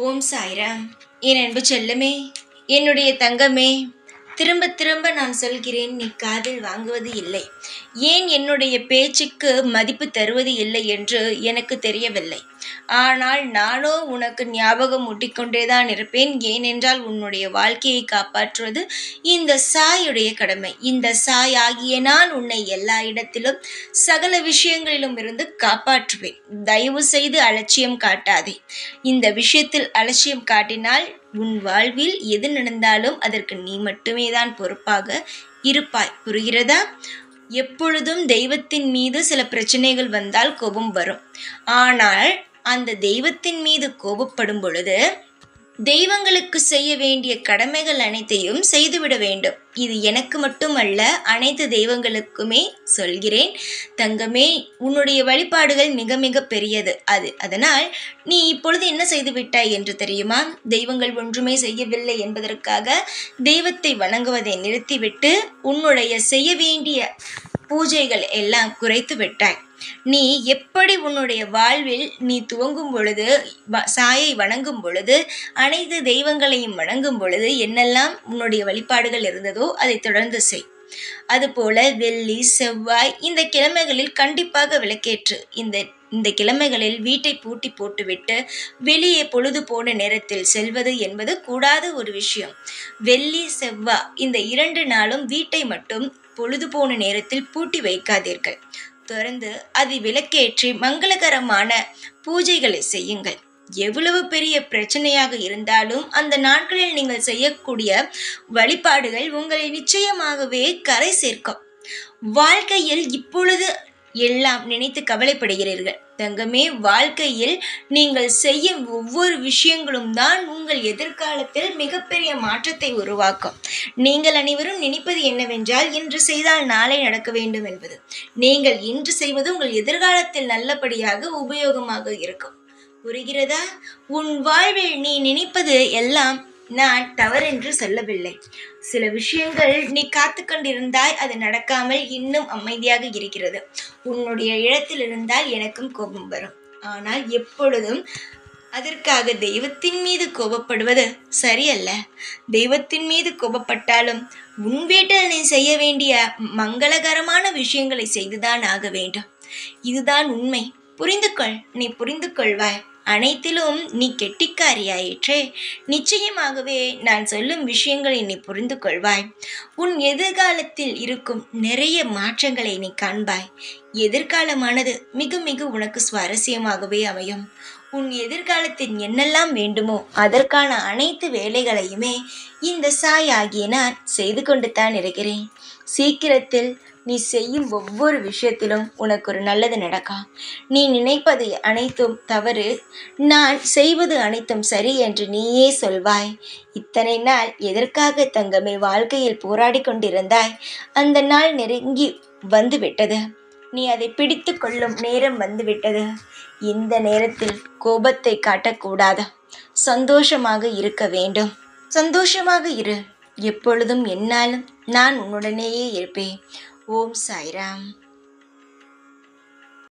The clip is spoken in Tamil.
ஓம் சாய்ராம். என் அன்பு செல்லமே, என்னுடைய தங்கமே, திரும்ப திரும்ப நான் சொல்கிறேன், நீ காதில் வாங்குவது இல்லை. ஏன் என்னுடைய பேச்சுக்கு மதிப்பு தருவது இல்லை என்று எனக்கு தெரியவில்லை. ஆனால் நானோ உனக்கு ஞாபகம் ஊட்டிக்கொண்டேதான் இருப்பேன். ஏனென்றால் உன்னுடைய வாழ்க்கையை காப்பாற்றுவது இந்த சாயுடைய கடமை. இந்த சாய் ஆகிய நான் உன்னை எல்லா இடத்திலும் சகல விஷயங்களிலும் இருந்து காப்பாற்றுவேன். தயவு செய்து அலட்சியம் காட்டாதே. இந்த விஷயத்தில் அலட்சியம் காட்டினால் உன் வாழ்வில் எது நடந்தாலும் அதற்கு நீ மட்டுமே தான் பொறுப்பாக இருப்பாய். புரிகிறதா? எப்பொழுதும் தெய்வத்தின் மீது சில பிரச்சனைகள் வந்தால் கோபம் வரும். ஆனால் அந்த தெய்வத்தின் மீது கோபப்படும் பொழுது தெய்வங்களுக்கு செய்ய வேண்டிய கடமைகள் அனைத்தையும் செய்துவிட வேண்டும். இது எனக்கு மட்டுமல்ல, அனைத்து தெய்வங்களுக்குமே சொல்கிறேன். தங்கமே, உன்னுடைய வழிபாடுகள் மிக மிக பெரியது. அதனால் நீ இப்பொழுது என்ன செய்து விட்டாய் என்று தெரியுமா? தெய்வங்கள் ஒன்றுமே செய்யவில்லை என்பதற்காக தெய்வத்தை வணங்குவதை நிறுத்திவிட்டு உன்னுடைய செய்ய வேண்டிய பூஜைகள் எல்லாம் குறைத்து விட்டாய். நீ எப்படி உன்னுடைய வாழ்வில் நீ துவங்கும் பொழுது, சாயை வணங்கும் பொழுது, அனைத்து தெய்வங்களையும் வணங்கும் பொழுது என்னெல்லாம் உன்னுடைய வழிபாடுகள் இருந்ததோ அதை தொடர்ந்து செய். அதுபோல வெள்ளி, செவ்வாய் இந்த கிழமைகளில் கண்டிப்பாக விளக்கேற்று. இந்த கிழமைகளில் வீட்டை பூட்டி போட்டுவிட்டு வெளியே பொழுது போன நேரத்தில் செல்வது என்பது கூடாத ஒரு விஷயம். வெள்ளி, செவ்வாய் இந்த 2 நாளும் வீட்டை மட்டும் பொழுது போன நேரத்தில் பூட்டி வைக்காதீர்கள். தொடர்ந்து அதை விளக்கேற்றி மங்களகரமான பூஜைகளை செய்யுங்கள். எவ்வளவு பெரிய பிரச்சனையாக இருந்தாலும் அந்த நாட்களில் நீங்கள் செய்யக்கூடிய வழிபாடுகள் உங்களை நிச்சயமாகவே கரை சேர்க்கும். வாழ்க்கையில் இப்பொழுது எல்லாம் நினைத்து கவலைப்படுகிறீர்கள். தங்கமே, வாழ்க்கையில் நீங்கள் செய்யும் ஒவ்வொரு விஷயங்களும் தான் உங்கள் எதிர்காலத்தில் மிகப்பெரிய மாற்றத்தை உருவாக்கும். நீங்கள் அனைவரும் நினைப்பது என்னவென்றால், இன்று செய்தால் நாளை நடக்க வேண்டும் என்பது. நீங்கள் இன்று செய்வது உங்கள் எதிர்காலத்தில் நல்லபடியாக உபயோகமாக இருக்கும். புரிகிறதா? உன் வாழ்வில் நீ நினைப்பது எல்லாம் நான் தவறென்று சொல்லவில்லை. சில விஷயங்கள் நீ காத்து கொண்டிருந்தாய், அது நடக்காமல் இன்னும் அமைதியாக இருக்கிறது. உன்னுடைய இடத்தில் இருந்தால் எனக்கும் கோபம் வரும். ஆனால் எப்பொழுதும் அதற்காக தெய்வத்தின் மீது கோபப்படுவது சரியல்ல. தெய்வத்தின் மீது கோபப்பட்டாலும் உன் வீட்டில் நீ செய்ய வேண்டிய மங்களகரமான விஷயங்களை செய்துதான் ஆக வேண்டும். இதுதான் உண்மை. புரிந்துகொள். நீ புரிந்து கொள்வாய். அனைத்திலும் நீ கெட்டிக்காரியாயிற்றே. நிச்சயமாகவே நான் சொல்லும் விஷயங்களை நீ புரிந்து கொள்வாய். உன் எதிர்காலத்தில் இருக்கும் நிறைய மாற்றங்களை நீ காண்பாய். எதிர்காலமானது மிக மிக உனக்கு சுவாரஸ்யமாகவே அமையும். உன் எதிர்காலத்தில் என்னெல்லாம் வேண்டுமோ அதற்கான அனைத்து வேலைகளையுமே இந்த சாய் ஆகிய நான் செய்து கொண்டு தான் இருக்கிறேன். சீக்கிரத்தில் நீ செய்யும் ஒவ்வொரு விஷயத்திலும் உனக்கு ஒரு நல்லது நடக்கும். நீ நினைப்பது அனைத்தும் தவறு, நான் செய்வது அனைத்தும் சரி என்று நீயே சொல்வாய். இத்தனை நாள் எதற்காக தங்கமே வாழ்க்கையில் போராடி கொண்டிருந்தாய்? அந்த நாள் நெருங்கி வந்துவிட்டது. நீ அதை பிடித்து கொள்ளும் நேரம் வந்துவிட்டது. இந்த நேரத்தில் கோபத்தை காட்டக்கூடாது. சந்தோஷமாக இருக்க வேண்டும். சந்தோஷமாக இரு. எப்பொழுதும் என்னாலும் நான் உன்னுடனேயே இருப்பேன். ஓம் சாய்ராம்.